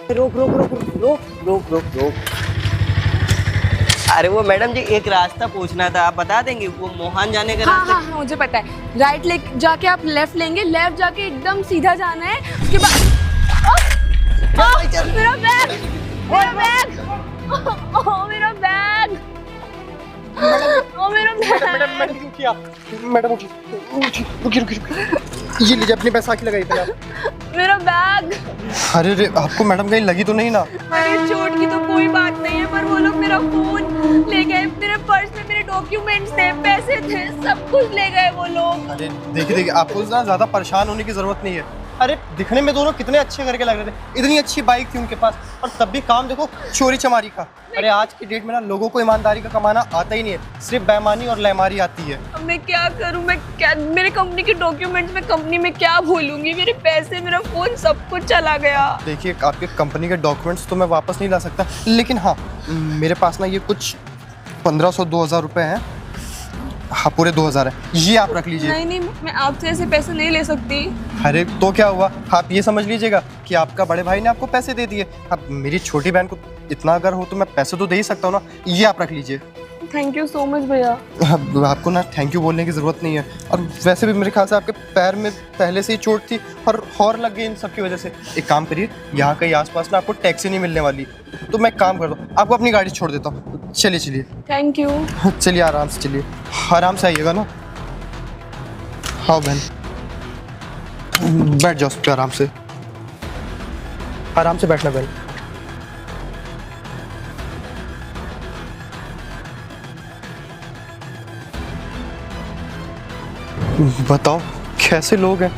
रोक रोक रोक रोक रोक रोक रोक। अरे वो मैडम जी एक रास्ता पूछना था, आप बता देंगे? वो मोहन जाने का हाँ रास्ता। हाँ हाँ मुझे पता है। राइट ले जाके आप लेफ्ट लेंगे, लेफ्ट जाके एकदम सीधा जाना है, उसके बाद मेरा बैग, मेरा बैग, मेरा बैग, मेरा बैग। मैडम रुकिए आप, मैडम रुकिए रुकिए। ये लीजिए अपने पैसा की लगाई थे आप। मेरा बैग। अरे रे आपको मैडम कहीं लगी तो नहीं ना? अरे चोट की तो कोई बात नहीं है, पर वो लोग मेरा फोन ले गए, मेरे पर्स में मेरे डॉक्यूमेंट्स थे, पैसे थे, सब कुछ ले गए वो लोग। अरे देखिए आपको ना ज़्यादा परेशान होने की ज़रूरत नहीं है। अरे दिखने में दोनों कितने अच्छे करके लग रहे थे, इतनी अच्छी बाइक थी उनके पास, और तब भी काम देखो चोरी चमारी का। अरे आज की डेट में ना लोगों को ईमानदारी का कमाना आता ही नहीं है, सिर्फ बेईमानी और लेमारी आती है। अब मैं क्या करूं, मैं क्या, मेरे कंपनी के डॉक्यूमेंट्स में कंपनी में क्या भूलूंगी, मेरे पैसे, मेरा फोन, सब कुछ चला गया। देखिए आपके कंपनी के डॉक्यूमेंट्स तो मैं वापस नहीं ला सकता, लेकिन हाँ मेरे पास ना ये कुछ 1500-2000 रुपये हैं। हाँ पूरे 2000 है, ये आप रख लीजिए। नहीं नहीं, मैं आपसे ऐसे पैसे नहीं ले सकती। अरे तो क्या हुआ, आप ये समझ लीजिएगा कि आपका बड़े भाई ने आपको पैसे दे दिए। अब मेरी छोटी बहन को इतना अगर हो तो मैं पैसे तो दे ही सकता हूँ ना, ये आप रख लीजिए। थैंक यू सो मच भैया। आपको ना थैंक यू बोलने की ज़रूरत नहीं है, और वैसे भी मेरे ख्याल से आपके पैर में पहले से ही चोट थी और लग गई इन सब की वजह से। एक काम करिए, यहाँ कहीं आसपास ना आपको टैक्सी नहीं मिलने वाली, तो मैं काम कर दूँ, आपको अपनी गाड़ी छोड़ देता हूँ। चलिए चलिए। Thank you. चलिए आराम से चलिए, आराम से आइएगा ना। हाँ बहन बैठ जाओ उस पर, आराम से बैठना बहन। बताओ कैसे लोग हैं।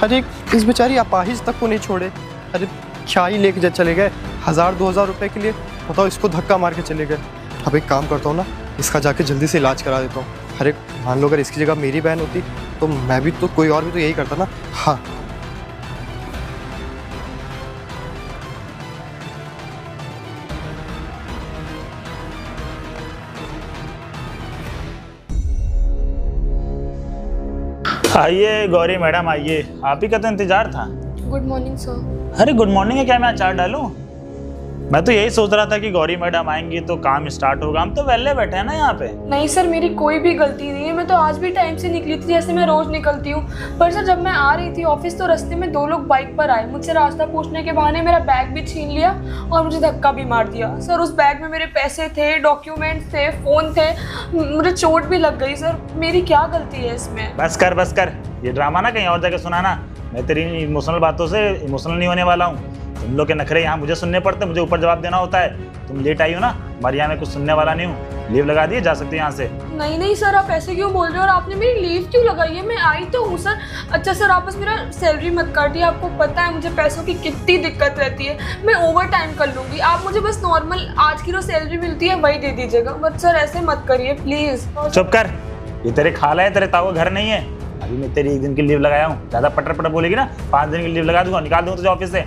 अरे इस बेचारी अपाहिज तक को नहीं छोड़े। अरे क्या ही लेके चले गए 1000-2000 रुपए के लिए, बताओ इसको धक्का मार के चले गए। अब एक काम करता हूँ ना, इसका जाके जल्दी से इलाज करा देता हूँ। अरे मान लो अगर इसकी जगह मेरी बहन होती तो मैं भी तो, कोई और भी तो यही करता ना। हाँ आइए गौरी मैडम आइए, आप ही का तो इंतजार था। Good morning sir. अरे गुड मॉर्निंग है क्या, मैं अचार डालूं? मैं तो यही सोच रहा था कि गौरी मैडम आएंगी तो काम स्टार्ट होगा, हम तो वेले बैठे हैं ना यहाँ पे। नहीं सर, मेरी कोई भी गलती नहीं है, मैं तो आज भी टाइम से निकली थी जैसे मैं रोज निकलती हूँ। पर सर जब मैं आ रही थी ऑफिस तो रास्ते में 2 लोग बाइक पर आए, मुझसे रास्ता पूछने के बहाने मेरा बैग भी छीन लिया और मुझे धक्का भी मार दिया। सर उस बैग में मेरे पैसे थे, डॉक्यूमेंट्स थे, फोन थे, मुझे चोट भी लग गई। सर मेरी क्या गलती है इसमें? बस कर, ये ड्रामा ना कहीं और जगह सुनाना। मैं तेरी इमोशनल बातों से इमोशनल नहीं होने वाला हूँ। तुम लोग के नखरे यहाँ मुझे सुनने पड़ते, मुझे ऊपर जवाब देना होता है। तुम लेट आई हो ना, हमारे यहाँ में कुछ सुनने वाला नहीं हूँ। लीव लगा दिए, जा सकते यहाँ से। नहीं सर, आप ऐसे क्यों बोल रहे हो, और आपने मेरी लीव क्यों लगाई है? मैं आई तो हूँ सर। अच्छा सर आप बस मेरा सैलरी मत काटिए, आपको पता है मुझे पैसों की कितनी दिक्कत रहती है। मैं ओवर टाइम कर लूँगी, आप मुझे बस नॉर्मल आज की जो सैलरी मिलती है वही दे दीजिएगा। बट सर ऐसे मत करिए प्लीज़। चुप कर, ये तेरे खाला है, तेरे ताऊ घर नहीं है। अभी मैं तेरी 1 दिन की लीव लगाया हूँ, ज़्यादा पटर बोलेगी ना 5 दिन की लीव लगा दूंगा, निकाल दूंगा तुझे ऑफिस से।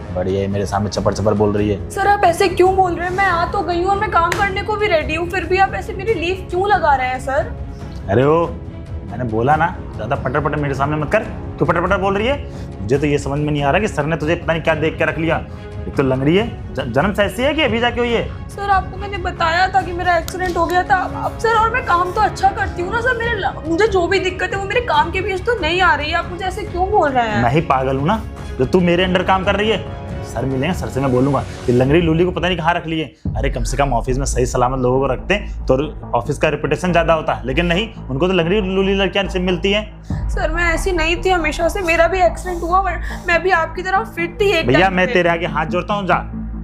बढ़िया है, मेरे सामने चपर बोल रही है। सर आप ऐसे क्यों बोल रहे हैं? मैं आ तो गई हूँ और मैं काम करने को भी रेडी हूँ, फिर भी आप ऐसे मेरी लीव क्यों लगा रहे हैं सर? अरे ओ, मैंने बोला ना ज़्यादा पटर मेरे सामने मत कर। तू पटर बोल रही है। मुझे तो ये समझ में नहीं आ रहा कि सर ने तुझे पता नहीं क्या देख के रख लिया। एक तो लंगड़ी है, जन्म से ऐसी है कि अभी जाके हुई है? सर आपको मैंने बताया था कि मेरा एक्सीडेंट हो गया था। अब सर और मैं काम तो अच्छा करती हूँ ना सर, मुझे जो भी दिक्कत है वो मेरे काम के बीच तो नहीं आ रही है। आप मुझे ऐसे क्यों बोल रहे हैं? मैं ही पागल हूँ ना जो तू मेरे अंडर काम कर रही है? सर मिलेंगे, सर से मैं बोलूंगा कि लंगड़ी लूली को पता नहीं कहाँ रख लिए। अरे कम से कम ऑफिस में सही सलामत लोगों को रखते हैं तो ऑफिस का रेपुटेशन ज़्यादा होता है, लेकिन नहीं, उनको तो लंगड़ी लूली लड़कियाँ से मिलती हैं। सर मैं ऐसी नहीं थी हमेशा से, मेरा भी एक्सीडेंट हुआ, मैं भी आपकी तरह फिट थी एक भैया। मैं तेरे आगे हाथ जोड़ता हूँ, जा,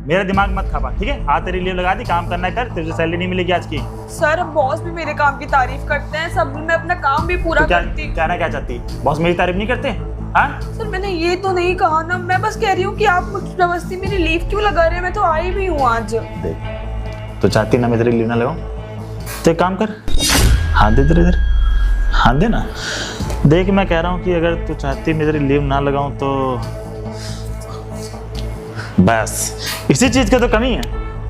मेरा दिमाग मत खा, ठीक है? हाँ तेरी लीव लगा दी, काम करना कर, तुझे सैलरी नहीं मिलेगी आज की। सर बॉस भी मेरे काम की तारीफ करते हैं, सब मैं अपना काम भी पूरा करती हूँ। क्या चाहती? बॉस मेरी तारीफ नहीं करते? हाँ सर मैंने ये तो नहीं कहा ना, मैं बस कह रही हूँ कि आप मुझ जबरदस्ती मेरी लीव क्यों लगा रहे हैं? मैं तो आई भी हूँ आज। देख तो चाहती ना मैं तेरी लीव ना लगाऊं, तो एक काम कर, हाथ दे इधर, हाथ दे ना। देख मैं कह रहा हूँ कि अगर तू चाहती मैं तेरी लीव ना लगाऊं तो बस इसी चीज की तो कमी है।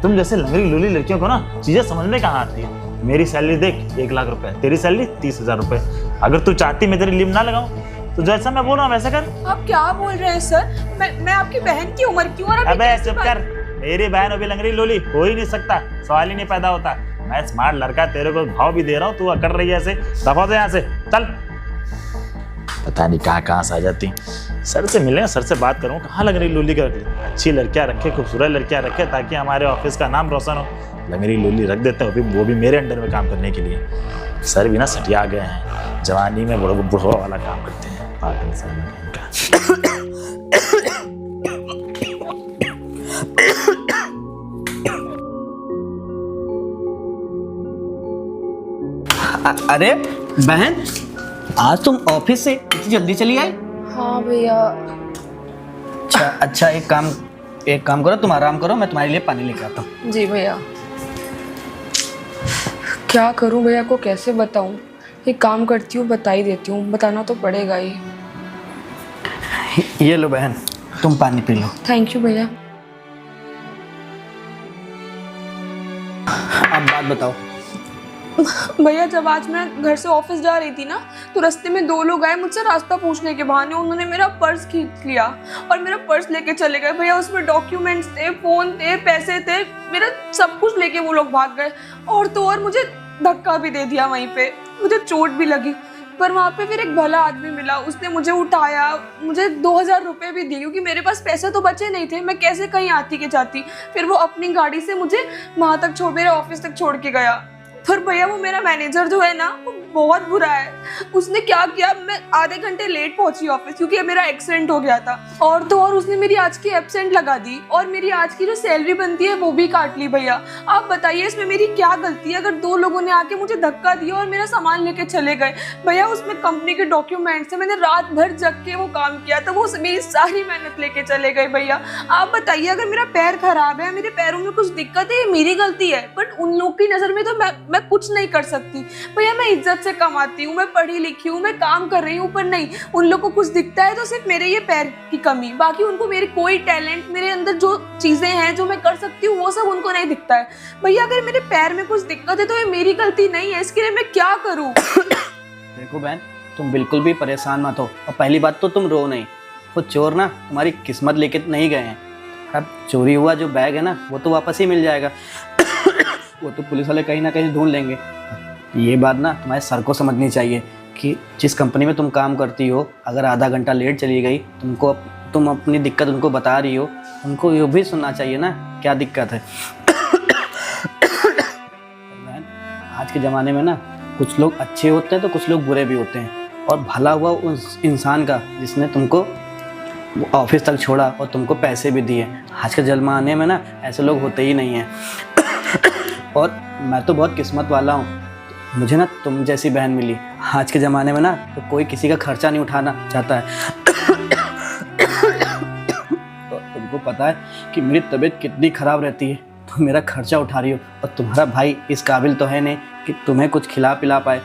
तुम जैसे लंगड़ी लूली लड़कियों को ना चीजें समझ में कहाँ आती है। मेरी सैलरी देख 1 लाख रुपए, तेरी सैलरी 30,000 रुपए। अगर तू चाहती मैं तेरी लीव ना लगाऊं तो जैसा मैं बोल रहा हूँ वैसे कर। आप क्या बोल रहे हैं सर? मैं आपकी बहन की उम्र की हूँ और आप ये अबे कैसी चुप बात- कर, मेरी बहन अभी लंगड़ी लोली हो ही नहीं सकता, सवाल ही नहीं पैदा होता। मैं स्मार्ट लड़का तेरे को भाव भी दे रहा हूँ, तू कर रही है ऐसे, दफा हो यहाँ से चल। पता नहीं कहाँ से आ जाती। सर से मिले, सर से बात करूँ, कहाँ लंगड़ी लोली का रख ली। अच्छी लड़कियाँ रखे, खूबसूरत लड़कियाँ रखे, ताकि हमारे ऑफिस का नाम रोशन हो। लंगड़ी लोली रख देते हैं, वो भी मेरे अंडर में काम करने के लिए। सर भी ना सटिया गए हैं, जवानी में बुढ़वा वाला काम करते हैं। पागल सर इनका। अरे बहन, आज तुम ऑफिस से इतनी जल्दी चली आई? हाँ भैया। अच्छा एक काम करो, तुम आराम करो, मैं तुम्हारे लिए पानी लेके आता हूँ। जी भैया। क्या करूं भैया को कैसे बताऊं? एक काम करती हूँ, बता ही देती हूँ, बताना तो पड़ेगा ही। ये लो बहन, तुम पानी पी लो। थैंक यू भैया। अब बात बताओ। भैया जब आज मैं घर से ऑफिस जा रही थी ना, तो रास्ते में दो लोग आए, मुझसे रास्ता पूछने के बहाने उन्होंने मेरा पर्स खींच लिया और मेरा पर्स लेके चले गए। भैया उसमें डॉक्यूमेंट्स थे, फोन थे, पैसे थे, मेरा सब कुछ लेके वो लोग भाग गए। और तो और मुझे धक्का भी दे दिया वहीं पे, मुझे चोट भी लगी। पर वहाँ पे फिर एक भला आदमी मिला, उसने मुझे उठाया, मुझे 2000 रुपये भी दिए, क्योंकि मेरे पास पैसे तो बचे नहीं थे, मैं कैसे कहीं आती के जाती। फिर वो अपनी गाड़ी से मुझे वहाँ तक मेरे ऑफिस तक छोड़ के गया। पर भैया वो मेरा मैनेजर जो है ना, वो बहुत बुरा है। उसने क्या किया, मैं आधे घंटे लेट पहुंची ऑफिस क्योंकि मेरा एक्सीडेंट हो गया था। और तो और उसने मेरी आज की एब्सेंट लगा दी और मेरी आज की जो सैलरी बनती है वो भी काट ली। भैया आप बताइए इसमें मेरी क्या गलती है? अगर दो लोगों ने आके मुझे धक्का दिया और मेरा सामान लेके चले गए। भैया उसमें कंपनी के डॉक्यूमेंट्स है, मैंने रात भर जग के वो काम किया था, वो मेरी सारी मेहनत लेके चले गए। भैया आप बताइए, अगर मेरा पैर खराब है, मेरे पैरों में कुछ दिक्कत है, ये मेरी गलती है। बट उन लोग की नज़र में तो मैं कुछ नहीं कर सकती। भैया मैं इज्जत से कमाती हूँ, मैं पढ़ी लिखी हूँ, मैं काम कर रही हूँ, पर नहीं, उन लोग को कुछ दिखता है तो सिर्फ मेरे ये पैर की कमी, बाकी उनको मेरी कोई टैलेंट, मेरे अंदर जो चीजें हैं जो मैं कर सकती हूँ वो सब उनको नहीं दिखता है। भैया अगर मेरे पैर में कुछ दिक्कत है तो ये मेरी गलती नहीं है, इसके लिए मैं क्या करूँ? देखो बहन, तुम बिल्कुल भी परेशान मत हो। और पहली बात तो तुम रो नहीं, वो चोर ना तुम्हारी किस्मत लेके नहीं गए हैं। अब चोरी हुआ जो बैग है ना, वो तो वापस ही मिल जाएगा। वो तो पुलिस वाले कहीं ना कहीं ढूंढ लेंगे। ये बात ना तुम्हारे सर को समझनी चाहिए कि जिस कंपनी में तुम काम करती हो, अगर आधा घंटा लेट चली गई, तुम अपनी दिक्कत उनको बता रही हो, उनको ये भी सुनना चाहिए ना क्या दिक्कत है। आज के ज़माने में ना कुछ लोग अच्छे होते हैं तो कुछ लोग बुरे भी होते हैं। और भला हुआ उस इंसान का जिसने तुमको ऑफिस तक छोड़ा और तुमको पैसे भी दिए। आज के ज़माने में ना ऐसे लोग होते ही नहीं हैं। और मैं तो बहुत किस्मत वाला हूँ, मुझे ना तुम जैसी बहन मिली। आज के ज़माने में ना तो कोई किसी का खर्चा नहीं उठाना चाहता है। तो तुमको पता है कि मेरी तबीयत कितनी ख़राब रहती है, तो मेरा खर्चा उठा रही हो। और तुम्हारा भाई इस काबिल तो है नहीं कि तुम्हें कुछ खिला पिला पाए।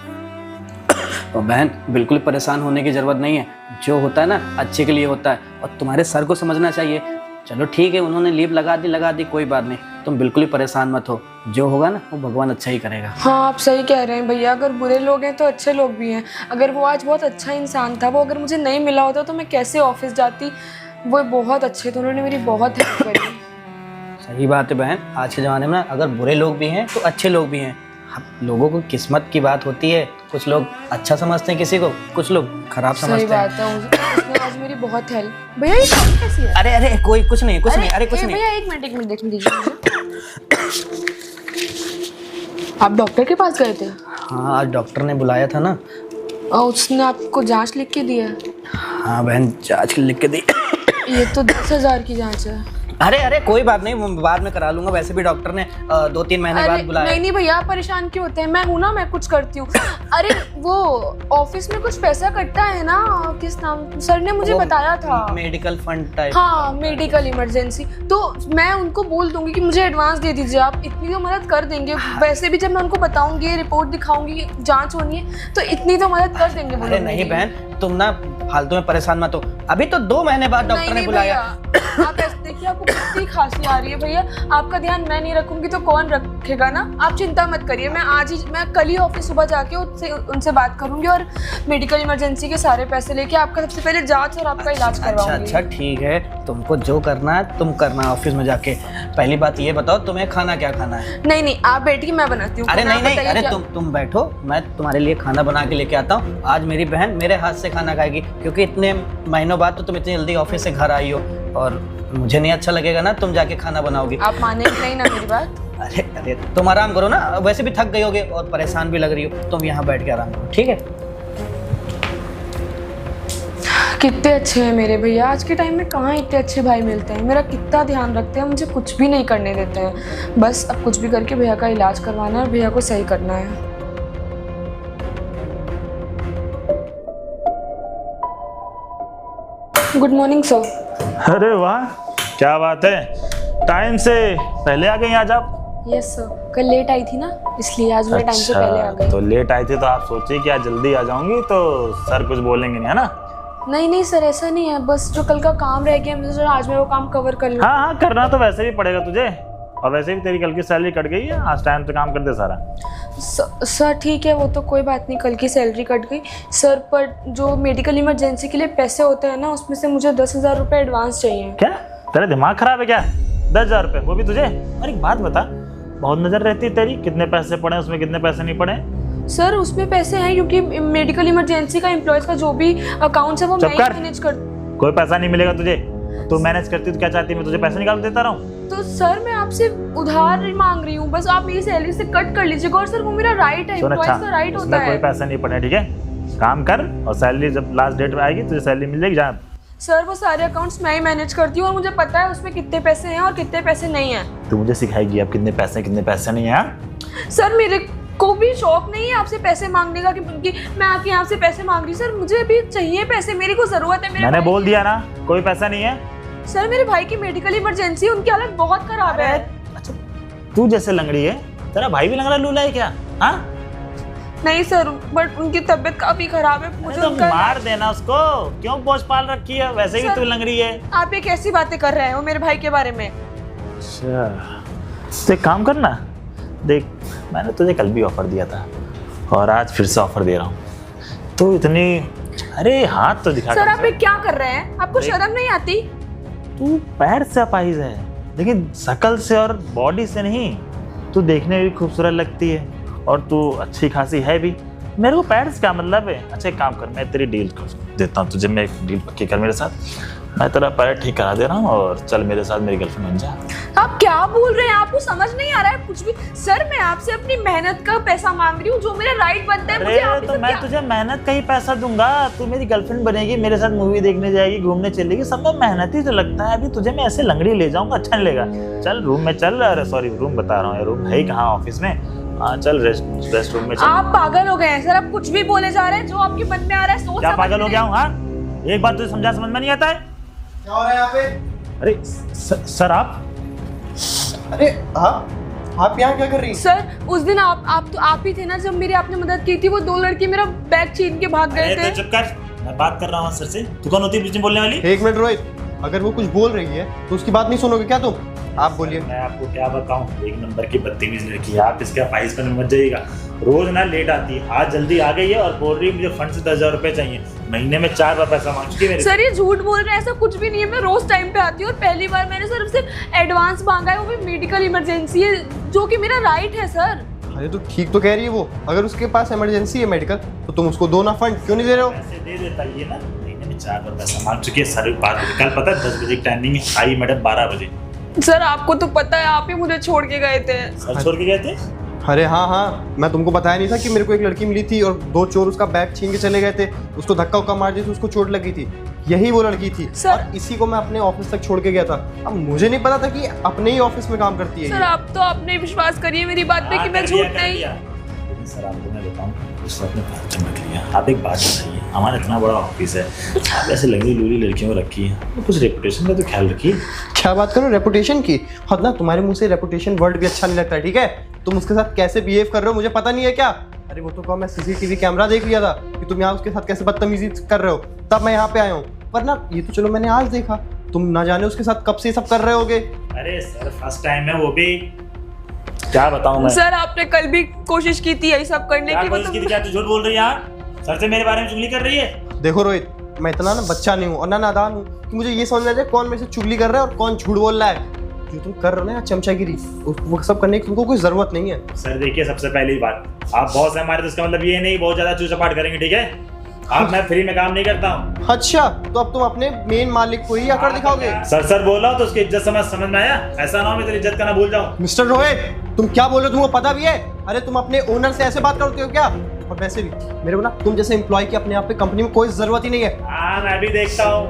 और बहन बिल्कुल परेशान होने की ज़रूरत नहीं है, जो होता है ना अच्छे के लिए होता है। और तुम्हारे सर को समझना चाहिए। चलो ठीक है, उन्होंने लीव लगा दी, कोई बात नहीं, तुम बिल्कुल ही परेशान मत हो। जो होगा ना वो भगवान अच्छा ही करेगा। हाँ आप सही कह रहे हैं भैया, अगर बुरे लोग हैं तो अच्छे लोग भी हैं। अगर वो आज बहुत अच्छा इंसान था, वो अगर मुझे नहीं मिला होता तो मैं कैसे ऑफिस जाती। वो बहुत अच्छे थे, उन्होंने मेरी बहुत हेल्प करी। सही बात है बहन, आज के ज़माने में अगर बुरे लोग भी हैं तो अच्छे लोग भी हैं। लोगों को किस्मत की बात होती है, कुछ लोग अच्छा समझते हैं किसी को, कुछ लोग खराब समझते सही हैं। बात है, उसने आज मेरी बहुत हेल्प। भैया ये काम कैसी है? अरे कुछ नहीं, कुछ नहीं। भैया एक मिनट देखने दीजिए। आप डॉक्टर के पास गए थे? हाँ आज डॉक्टर ने बुलाया था ना। और उसने आपको जांच लिख के दी है? हाँ बहन जांच लिख के दी। ये तो 10,000 की जांच है। अरे कोई बात नहीं, बाद में करा लूंगा। वैसे भी डॉक्टर ने 2-3 महीने बाद बुलाया। नहीं भैया आप परेशान क्यों होते हैं, मैं हूँ ना, मैं कुछ करती हूँ। अरे वो ऑफिस में कुछ पैसा कटता है ना, किस नाम, सर ने मुझे बताया था, मेडिकल फंड टाइप। हाँ मेडिकल इमरजेंसी। तो मैं उनको बोल दूंगी कि मुझे एडवांस दे दीजिए, आप इतनी तो मदद कर देंगे। वैसे भी जब मैं उनको बताऊंगी, रिपोर्ट दिखाऊंगी, जांच होनी है, तो इतनी तो मदद कर देंगे वो लोग। अरे नहीं बहन, तुम ना फालतू में परेशान मत हो। अभी तो 2 महीने बाद डॉक्टर ने नहीं बुलाया। भैया, आप ऐसे देखिए, आपको कितनी खांसी आ रही है भैया। आपका ध्यान मैं नहीं रखूंगी तो कौन रखेगा ना। आप चिंता मत करिए, मैं कल ही ऑफिस सुबह जाके उनसे बात करूंगी और मेडिकल इमरजेंसी के सारे पैसे लेके आपका सबसे पहले जांच और आपका इलाज करवाऊंगी। अच्छा ठीक है, तुमको जो करना है तुम करना ऑफिस में जाके। पहली बात ये बताओ तुम्हें खाना क्या खाना है? नहीं आप बैठिए, मैं बनाती हूँ। अरे नहीं, अरे तुम बैठो, मैं तुम्हारे लिए खाना बना के लेके आता हूँ। आज मेरी बहन मेरे हाथ से खाना खाएगी, क्योंकि इतने महीनों बाद तो तुम इतनी जल्दी ऑफिस से घर आई हो और मुझे नहीं अच्छा लगेगा ना तुम जाके खाना बनाओगी। आप मानेंगे नहीं ना मेरी बात? अरे तुम आराम करो ना, वैसे भी थक गई होगे और परेशान भी लग रही हो, तुम यहाँ बैठ के आराम करो, ठीक है? कितने अच्छे हैं मेरे भैया। आज के टाइम में कहाँ इतने अच्छे भाई मिलते हैं। मेरा कितना ध्यान रखते हैं, मुझे कुछ भी नहीं करने देते हैं। बस अब कुछ भी करके भैया का इलाज करवाना है और भैया को सही करना है। Good morning sir. अरे वाह, क्या बात है, टाइम से पहले आ गई आज आप? यस सर, कल लेट आई थी ना, इसलिए आज मैं टाइम से पहले आ गई। तो लेट आई थी तो आप सोचिए कि आज जल्दी आ जाऊंगी तो सर कुछ बोलेंगे नहीं, है ना? नहीं सर, ऐसा नहीं है, बस जो कल का काम रह गया मुझे, आज मैं वो काम कवर कर लूँ। हाँ करना तो वैसे भी पड़ेगा तुझे, और वैसे भी तेरी कल की सैलरी कट गई है, आज टाइम से काम कर दे सारा। सर ठीक है, वो तो कोई बात नहीं, कल की सैलरी कट गई सर, पर जो मेडिकल इमरजेंसी के लिए पैसे होते हैं ना, उसमें से मुझे 10,000 रुपये एडवांस चाहिए। क्या तेरा दिमाग खराब है क्या? 10,000 रुपये, वो भी तुझे? और एक बात बता, बहुत नजर रहती है तेरी, कितने पैसे पड़े उसमें, कितने पैसे नहीं पड़े? सर उसमें पैसे हैं, क्योंकि मेडिकल इमरजेंसी का एम्प्लॉयज का जो भी अकाउंट्स है वो मैं ही मैनेज कर। कोई पैसा नहीं मिलेगा तुझे, तू मैनेज करती तो क्या चाहती मैं तुझे पैसे निकाल देता रहूं? तो सर मैं आपसे उधार नहीं मांग रही हूँ, बस आप मेरी सैलरी से कट कर लीजिएगा। और सर वो मेरा राइट है, एम्प्लॉयज का राइट होता उसमें है। कोई पैसा नहीं पड़े, ठीक है? काम कर और सैलरी जब लास्ट डेट में आएगी तुझे सैलरी मिल जाएगी। जा। सर वो सारे अकाउंट्स मैं ही मैनेज करती हूँ और मुझे पता है उसमें कितने पैसे हैं और कितने पैसे नहीं हैं। तू मुझे सिखाएगी अब कितने पैसे नहीं है? सर मेरे को भी शौक नहीं है आपसे पैसे मांगने का, कि मैं आपके यहाँ से पैसे मांग रही हूँ। सर मुझे भी चाहिए पैसे, मेरी को जरूरत है। मैंने बोल दिया ना, कोई पैसा नहीं है। सर मेरे भाई की मेडिकल इमरजेंसी, उनकी हालत बहुत खराब है। अच्छा, तू जैसे लंगड़ी है, तेरा भाई भी लंगड़ा लूला है क्या? हाँ नहीं सर, बट उनकी तबीयत काफी खराब है, मुझे तो उनका। मार देना उसको, क्यों पोष पाल रखी है? वैसे भी तू लंगड़ी है। आप ये कैसी बातें कर रहे हो मेरे भाई के बारे में? अच्छा तो एक काम करना, देख मैंने तुझे कल भी ऑफर दिया था और आज फिर से ऑफर दे रहा हूँ, तो इतनी, अरे हाथ तो दिखा। सर आप ये क्या कर रहे हैं? आपको शर्म नहीं आती? तू पैर से अपाहिज है, लेकिन शकल से और बॉडी से नहीं। तू देखने में भी खूबसूरत लगती है और तू अच्छी खासी है भी। मेरे को पैर से क्या मतलब है? अच्छा एक काम कर, मैं तेरी डील कर देता हूँ तुझे, मैं एक डील पक्की कर मेरे साथ, मैं तेरा पैर ठीक करा दे रहा हूँ और चल मेरे साथ मेरी गर्लफ्रेंड बन जा। आप क्या बोल रहे हैं? आपको समझ नहीं आ रहा है कुछ भी? सर मैं आपसे अपनी मेहनत का पैसा मांग रही हूँ, जो मेरा राइट बनता है। मुझे आप तो मैं तुझे मेहनत का ही पैसा दूंगा, तू मेरी गर्लफ्रेंड बनेगी, मेरे साथ मूवी देखने जाएगी, घूमने चलेगी, सब में मेहनत ही तो लगता है। अभी तुझे मैं ऐसे लंगड़ी ले जाऊंगा, अच्छा नहीं लगेगा। चल रूम में चल, अरे सॉरी रूम बता रहा हूँ, रूम है ही कहाँ ऑफिस में। हाँ चल रेस्ट रूम में चल। आप पागल हो गए हैं सर, आप कुछ भी बोले जा रहे हैं, जो आपके मन में आ रहा है सोच। क्या पागल हो गया हूँ? हाँ एक बात तुझे समझा, समझ में नहीं आता है? क्या हो रहा है यहाँ पे? अरे सर आप, अरे हाँ, आप यहाँ क्या कर रही हैं? सर उस दिन आप ही थे ना जब मेरी आपने मदद की थी। वो 2 लड़के मेरा बैग छीन के भाग गए थे। चुप कर, मैं बात कर रहा हूँ सर से। तू कौन होती है बीच में बोलने वाली? एक मिनट रोहित, अगर वो कुछ बोल रही है तो उसकी बात नहीं सुनोगे क्या तुम? आप बोलिए। मैं आपको क्या बताऊं, एक नंबर की बदतमीज लड़की है। आप इसके अपाहिज पर मत जाइएगा, रोज ना लेट आती है, आज जल्दी आ गई है और बोल रही है मुझे फंड से 10,000 रुपए चाहिए। महीने में 4 बार पैसा मांग चुकी है मेरे। सर ये झूठ बोल रहे हैं, ऐसा कुछ भी नहीं है। मैं रोज टाइम पे आती हूँ और पहली बार मैंने सर सिर्फ एडवांस मांगा है, वो भी मेडिकल इमरजेंसी है, जो कि मेरा राइट है सर। अरे तो ठीक तो कह रही है वो, अगर उसके पास इमरजेंसी है मेडिकल तो तुम उसको दो ना फंड, क्यों नहीं दे रहे हो? पैसे दे देता ये ना, महीने में 4 बार पैसा मांग चुकी है। सर बात कल पता है 10 बजे की टाइमिंग है, आई मैडम 12 बजे। सर आपको तो पता है, आप ही मुझे छोड़ के गए थे। सर छोड़ के गए थे? अरे हाँ, मैं तुमको बताया नहीं था कि मेरे को एक लड़की मिली थी और 2 चोर उसका बैग छीन के चले गए थे, उसको धक्का उक्का मार दिया तो उसको चोट लगी थी। यही वो लड़की थी सर, और इसी को मैं अपने ऑफिस तक छोड़ के गया था। अब मुझे नहीं पता था कि अपने ही ऑफिस में काम करती है। सर आप तो अपने विश्वास करिए मेरी बात पे कि मैं झूठ नहीं। लेकिन सर आपको मैं बताऊं, उसको अपने पास रख लिया। आप एक बात बताइए, हमारा इतना बड़ा ऑफिस है, आप ऐसे लंगड़ी लूली लड़कियों को रखी है, तो कुछ रेपुटेशन का तो ख्याल रखिए। क्या बात करो रेपुटेशन की? और ना तुम्हारे मुंह से रेपुटेशन वर्ड भी अच्छा नहीं लगता है, ठीक है? तुम उसके साथ कैसे बिहेव कर रहे हो मुझे पता नहीं है क्या? अरे वो तो कहा मैं CCTV कैमरा देख लिया था कि तुम यहाँ उसके साथ कैसे बदतमीजी कर रहे हो, तब मैं यहाँ पे आया हूँ। वरना ये तो चलो मैंने आज देखा, तुम ना जाने उसके साथ कब से ये सब कर रहे होगे। अरे सर फर्स्ट टाइम है वो भी, क्या बताऊं मैं। सर आपने कल भी कोशिश की थी यही सब करने क्या की, कोशिश की थी? क्या तू झूठ बोल रही है यहाँ? सर से मेरे बारे में चुगली कर रही है? देखो रोहित, मैं इतना ना बच्चा नहीं हूँ और ना नादान हूँ कि मुझे ये समझ आ जाए कौन मेरे से चुगली कर रहा है और कौन झूठ बोल रहा है। जो तुम कर रहे हो ना चमचागिरी, वो सब करने की तुमको कोई जरूरत नहीं है। सर देखिए, सबसे पहली बात, आप बॉस है हमारे, तो इसका मतलब ये नहीं बहुत ज्यादा चूसपाट करेंगे, ठीक है? आप मैं फ्री में काम नहीं करता हूँ। अच्छा, तो अब तुम अपने मेन मालिक को ही आकर दिखाओगे? सर बोल रहा हूँ तो उसकी इज्जत समझ में आया? ऐसा ना हो मैं तेरी इज्जत करना भूल जाऊँ। मिस्टर रोहित, तुम क्या बोल रहे हो तुमको पता भी है? अरे तुम अपने ओनर से ऐसे बात करते हो क्या? और वैसे भी मेरे को ना तुम जैसे एम्प्लॉय की अपने आप पे कंपनी में कोई जरूरत ही नहीं है। हाँ मैं भी देखता हूँ,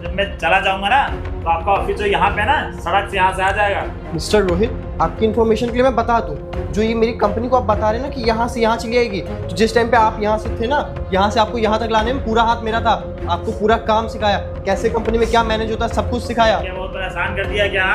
जब मैं चला जाऊंगा ना तो आपका ऑफिस जो यहाँ पे ना सड़क से यहाँ से आ जाएगा। मिस्टर रोहित, आपकी इन्फॉर्मेशन के लिए मैं बता दूं, जो ये मेरी कंपनी को आप बता रहे हैं ना कि यहाँ से यहाँ चली आएगी, तो जिस टाइम पे आप यहाँ से थे ना, यहाँ से आपको यहाँ तक लाने में पूरा हाथ मेरा था। आपको पूरा काम सिखाया, कैसे कंपनी में क्या मैनेज होता है, सब कुछ सिखाया। क्या बहुत परेशान कर दिया क्या?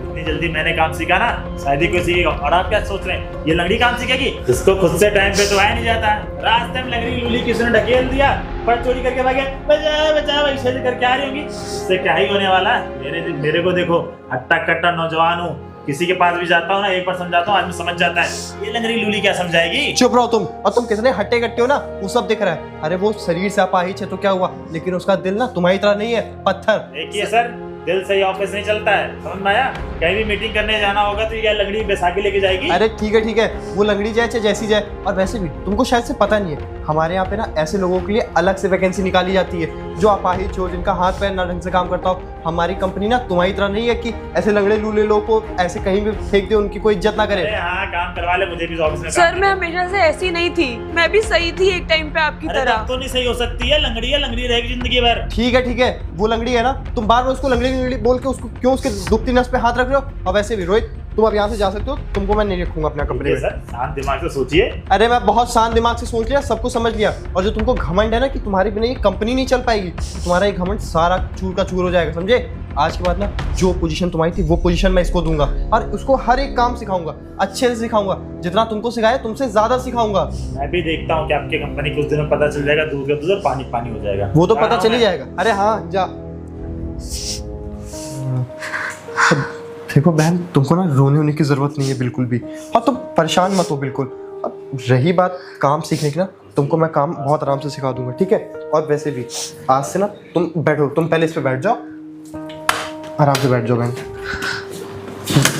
इतनी जल्दी मैंने काम सीखा ना, शायद ही कोई सीखेगा। और आप क्या सोच रहे हैं ये लंगड़ी काम सीखेगी? इसको खुद से टाइम पे तो आया नहीं जाता। रास्ते में लंगड़ी लूली किसी ने ढकेल दिया, पर चोरी करके भागे, बचा वैसे करके आ रही होंगी। इससे क्या ही होने वाला है? मेरे को देखो, हट्टा कट्टा नौजवान हूँ, किसी के पास भी जाता हूँ ना एक बार समझाता हूँ, आदमी समझ जाता है। ये लंगड़ी लूली क्या समझाएगी? चुप रहो तुम, और तुम कितने हट्टे कट्टे हो ना वो सब दिख रहा है। अरे वो शरीर से अपाहिज है तो क्या हुआ, लेकिन उसका दिल ना तुम्हारी तरह नहीं है, पत्थर। देखिए सर, दिल से ही ऑफिस नहीं चलता है, समझ में आया? कहीं भी मीटिंग करने जाना होगा तो ये लंगड़ी बैसाखी लेके जाएगी। अरे ठीक है, वो लंगड़ी जाए चाहे जैसी जाए। और वैसे भी तुमको शायद से पता नहीं है, हमारे यहाँ पे ना ऐसे लोगों के लिए अलग से वैकेंसी निकाली जाती है जो अपाहिज हो, जिनका हाथ पैर ना ढंग से काम करता हो। हमारी कंपनी ना तुम्हारी तरह नहीं है कि ऐसे लंगड़े लूले लोगों को ऐसे कहीं भी फेंक दे, उनकी कोई इज्जत ना करे। अरे हाँ, काम करवा ले, मुझे भी ऑफिस में सर मैं हमेशा से ऐसी नहीं थी, मैं भी सही थी एक टाइम पे आपकी तरह। तो नहीं सही हो सकती है, लंगड़ी रहेगी जिंदगी भर। ठीक है, वो लंगड़ी है ना, तुम बार बार उसको लंगड़ी बोल के उसको क्यों उसके दुखती नस पे हाथ रख रहे हो? और वैसे भी रोहित, तुम अब यहाँ से जा सकते हो, तुमको मैं नहीं रखूंगा अपना कंपनी में। सर शांत दिमाग से सोचिए। अरे मैं बहुत शांत दिमाग से सोच लिया, सब कुछ समझ लिया। और जो तुमको घमंड है ना कि तुम्हारे बिना ये कंपनी नहीं चल पाएगी, तुम्हारा ये घमंड सारा चूर का चूर हो जाएगा, समझे? आज के बाद ना जो पोजीशन तुम्हारी थी वो पोजीशन मैं इसको दूंगा और उसको हर एक काम सिखाऊंगा, अच्छे से सिखाऊंगा, जितना तुमको सिखाया तुमसे ज्यादा सिखाऊंगा। मैं भी देखता हूँ कि आपकी कंपनी कुछ दिनों में पता चल जाएगा, दूध का दूध पानी पानी हो जाएगा। वो तो पता चल ही जाएगा। अरे हाँ जा। देखो बहन, तुमको ना रोने होने की जरूरत नहीं है बिल्कुल भी, और तुम परेशान मत हो बिल्कुल। अब रही बात काम सीखने की ना, तुमको मैं काम बहुत आराम से सिखा दूंगा, ठीक है? और वैसे भी आज से ना तुम बैठो, तुम पहले इस पे बैठ जाओ, आराम से बैठ जाओ बहन।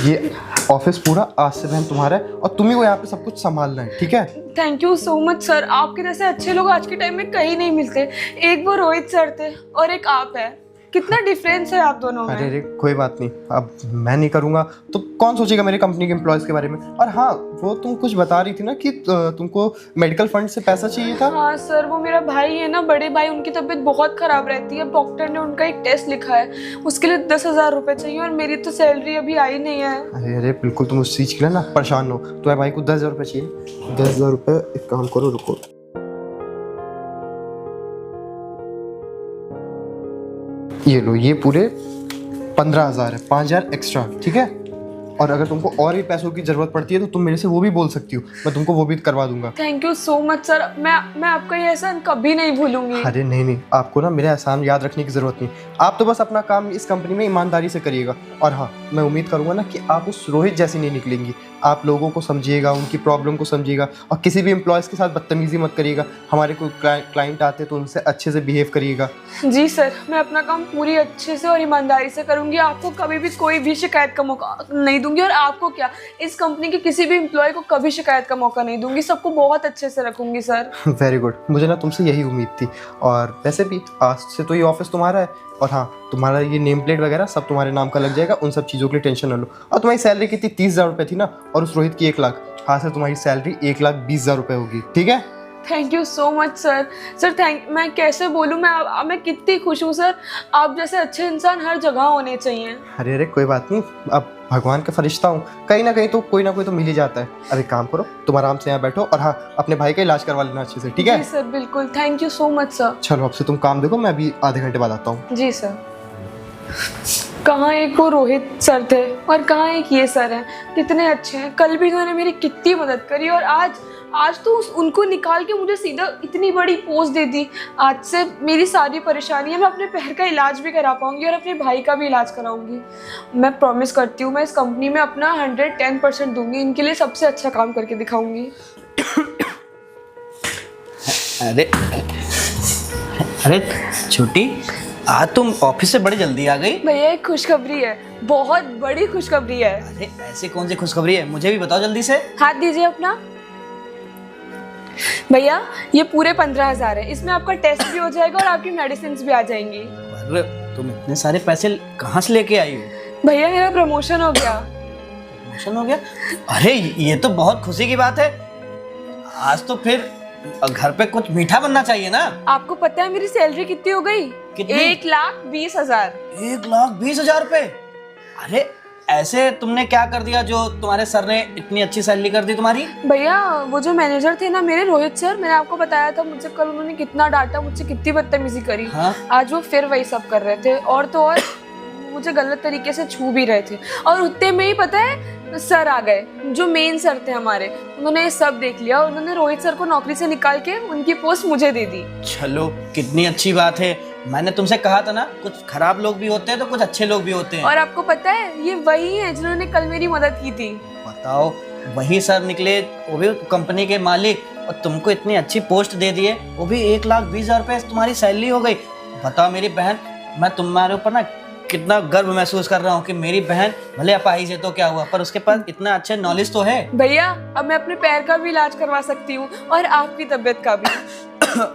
ये ऑफिस पूरा आज से बहन तुम्हारा है और तुम्ही को यहाँ पे सब कुछ संभालना है, ठीक है? Thank you so much sir, आपके जैसे अच्छे लोग आज के टाइम में कहीं नहीं मिलते। एक वो रोहित सर थे और एक आप है, कितना डिफरेंस है आप दोनों में। अरे कोई बात नहीं, अब मैं नहीं करूँगा तो कौन सोचेगा मेरी कंपनी के एम्प्लॉयज़ के बारे में। और हाँ, वो तुम कुछ बता रही थी ना कि तुमको मेडिकल फंड से पैसा चाहिए था। हाँ सर, वो मेरा भाई है ना, बड़े भाई, उनकी तबीयत बहुत ख़राब रहती है। डॉक्टर ने उनका एक टेस्ट लिखा है, उसके लिए 10,000 रुपये चाहिए और मेरी तो सैलरी अभी आई नहीं है। अरे बिल्कुल, तुम उस चीज़ के लिए ना परेशान हो। तुम्हारे भाई को 10,000 रुपये चाहिए। 10,000 रुपये, एक काम करो, रुको, ये लो, ये पूरे 15,000 है, 5,000 एक्स्ट्रा, ठीक है? और अगर तुमको और भी पैसों की ज़रूरत पड़ती है तो तुम मेरे से वो भी बोल सकती हो, मैं तुमको वो भी करवा दूंगा। Thank you so much sir, मैं आपका ये एहसान कभी नहीं भूलूंगी। अरे नहीं, आपको ना मेरा एहसान याद रखने की ज़रूरत नहीं, आप तो बस अपना काम इस कंपनी में ईमानदारी से करिएगा। और हाँ, मैं उम्मीद करूँगा ना कि आप उस रोहित जैसी नहीं निकलेंगी। आप लोगों को समझिएगा, उनकी प्रॉब्लम को समझिएगा और किसी भी एम्प्लॉयज़ के साथ बदतमीज़ी मत करिएगा। हमारे कोई क्लाइंट आते तो उनसे अच्छे से बिहेव करिएगा। जी सर, मैं अपना काम पूरी अच्छे से और ईमानदारी से करूंगी। आपको कभी भी कोई भी शिकायत का मौका नहीं दूंगी, और आपको क्या, इस कंपनी के किसी भी एम्प्लॉय को कभी शिकायत का मौका नहीं दूंगी। सबको बहुत अच्छे से रखूंगी सर। वेरी गुड, मुझे ना तुमसे यही उम्मीद थी। और वैसे भी आज से तो ये ऑफिस तुम्हारा है, और हाँ, तुम्हारा ये नेम प्लेट वगैरह सब तुम्हारे नाम का लग जाएगा। उन सब चीज़ों के लिए टेंशन ना लो। और तुम्हारी सैलरी कितनी, 30,000 रुपये थी ना, और उस रोहित की 1 लाख। आज से तुम्हारी सैलरी 1,20,000 रुपये होगी, ठीक है? Thank you so much sir. मैं कैसे बोलूँ, मैं कितनी खुश हूँ सर। आप जैसे अच्छे इंसान हर जगह होने चाहिए। अरे कोई बात नहीं, अब भगवान का फरिश्ता हूँ, कहीं ना कहीं तो कोई ना कोई तो मिल ही जाता है। अब एक काम करो, तुम आराम से यहाँ बैठो और हाँ, अपने भाई का इलाज करवा लेना अच्छे से, ठीक है? जी सर, बिल्कुल। Thank you so much sir. चलो अब से तुम काम देखो, मैं अभी आधे घंटे बाद आता हूँ। जी सर। कहाँ एक वो रोहित सर थे और कहाँ एक ये सर हैं, कितने अच्छे हैं। कल भी इन्होंने मेरी कितनी मदद करी और आज तो उनको निकाल के मुझे सीधा इतनी बड़ी पोस्ट दे दी। आज से मेरी सारी परेशानियां, मैं अपने पैर का इलाज भी करा पाऊंगी और अपने भाई का भी इलाज कराऊंगी। मैं प्रॉमिस करती हूँ मैं इस कंपनी में अपना 110% दूंगी, इनके लिए सबसे अच्छा काम करके दिखाऊंगी। अरे अरे छोटी, आज तुम ऑफिस से बड़ी जल्दी आ गई। भैया एक खुशखबरी है, बहुत बड़ी खुशखबरी है। अरे ऐसी कौन सी खुशखबरी है, मुझे भी बताओ जल्दी से। हाथ दीजिए अपना। भैया ये पूरे 15,000 है, इसमें आपका टेस्ट भी हो जाएगा और आपकी मेडिसिन भी आ जाएंगी। अरे तुम इतने सारे पैसे कहाँ से लेके आई हो? भैया मेरा प्रमोशन हो गया। प्रमोशन हो गया? अरे ये तो बहुत खुशी की बात है। आज तो फिर घर पे कुछ मीठा बनना चाहिए ना। आपको पता है मेरी सैलरी कितनी हो गई? कितनी? 1,20,000। 1,20,000 रुपए? अरे ऐसे तुमने क्या कर दिया जो तुम्हारे सर ने इतनी अच्छी सैलरी कर दी तुम्हारी? भैया वो जो मैनेजर थे ना मेरे, रोहित सर, मैंने आपको बताया था मुझे कल उन्होंने कितना डांटा, मुझसे कितनी बदतमीजी करी। हाँ? आज वो फिर वही सब कर रहे थे, और तो और मुझे गलत तरीके से छू भी रहे थे। और उतने में ही पता है सर आ गए, जो मेन सर थे हमारे, उन्होंने ये सब देख लिया और उन्होंने रोहित सर को नौकरी से निकाल के उनकी पोस्ट मुझे दे दी। चलो कितनी अच्छी बात है। मैंने तुमसे कहा था ना, कुछ खराब लोग भी होते हैं तो कुछ अच्छे लोग भी होते हैं। और आपको पता है ये वही है जिन्होंने कल मेरी मदद की थी। बताओ, वही सर निकले, वो भी कंपनी के मालिक, और तुमको इतनी अच्छी पोस्ट दे दिए, वो भी 1,20,000 रुपए तुम्हारी सैलरी हो गई। बताओ मेरी बहन, मैं तुम्हारे ऊपर ना कितना गर्व महसूस कर रहा हूँ कि मेरी बहन भले अपाहिज है तो क्या हुआ, पर उसके पास इतना अच्छा नॉलेज तो है। भैया अब मैं अपने पैर का भी इलाज करवा सकती हूँ और आपकी तबीयत का भी।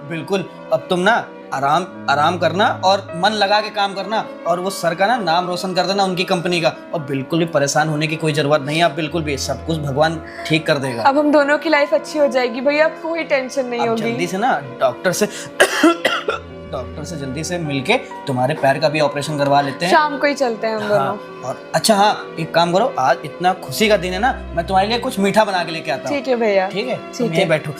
बिल्कुल। अब तुम ना आराम करना और मन लगा के काम करना, और वो सर का ना नाम रोशन कर देना, उनकी कंपनी का। और बिल्कुल भी परेशान होने की कोई जरूरत नहीं है। आप बिल्कुल भी, सब कुछ भगवान ठीक कर देगा। अब हम दोनों की लाइफ अच्छी हो जाएगी भैया, अब कोई टेंशन नहीं अब होगी। जल्दी से ना डॉक्टर से जल्दी से मिलके तुम्हारे पैर का भी ऑपरेशन करवा लेते हैं। शाम को ही चलते हैं हम दोनों। हाँ, और अच्छा हाँ, एक काम करो, आज इतना खुशी का दिन है ना, मैं तुम्हारे लिए कुछ मीठा बना के लेके आता हूँ। ठीक है भैया। ठीक है, ठीक तुम है। यहीं बैठो।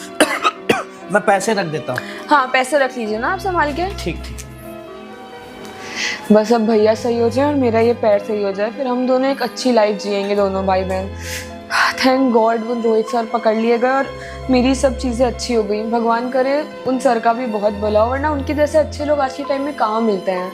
मैं पैसे रख देता हूँ। हाँ पैसे रख लीजिए ना आप संभाल के। ठीक ठीक। बस अब भैया सही हो जाए और मेरा ये पैर सही हो जाए, फिर हम दोनों एक अच्छी लाइफ जिएंगे, दोनों भाई बहन। थैंक गॉड वो रोहित सर पकड़ लिए गए और मेरी सब चीज़ें अच्छी हो गई। भगवान करे उन सर का भी बहुत भला हो, वरना उनके जैसे अच्छे लोग आज के टाइम में कहाँ मिलते हैं।